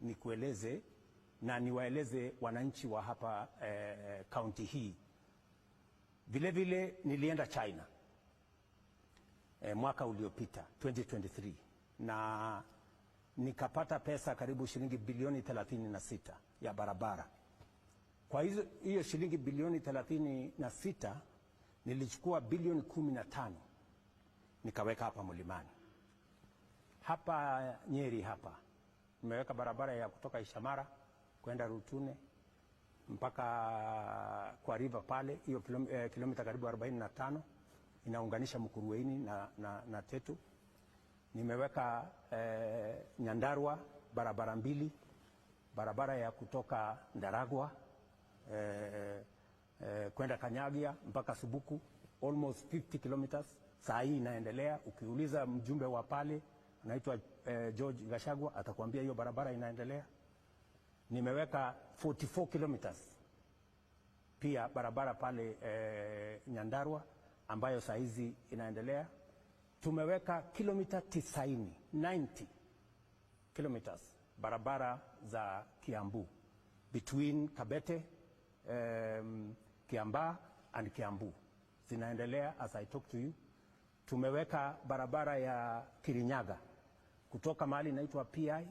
nikueleze na niwaeleze wananchi wa hapa kaunti hii. Vile vile nilienda China mwaka uliopita 2023 na nikapata pesa karibu shilingi bilioni 36 ya barabara. Kwa hiyo shilingi bilioni 36 nilichukua bilioni 15 nikaweka hapa Mlimani. Hapa Nyeri hapa nimeweka barabara ya kutoka Ishamara kwenda Rutune mpaka kwa river pale, hiyo kilomita karibu 45 inaunganisha Mukurweini na Tetu. Nimeweka Nyandarua barabara mbili, barabara ya kutoka Ndaragwa kwenda Kanyagia mpaka Subuku, almost 50 kilometers. Saa hii inaendelea. Ukiuliza mjumbe wa pale anaitwa George Gashagwa atakwambia hiyo barabara inaendelea. Nimeweka 44 kilometers pia barabara pale Nyandarua ambayo saa hizi inaendelea. Tumeweka kilomita 90 kilometers barabara za Kiambu between Kabete, Kiambaa and Kiambu zinaendelea as I talk to you. Tumeweka barabara ya Kirinyaga kutoka mahali inaitwa PI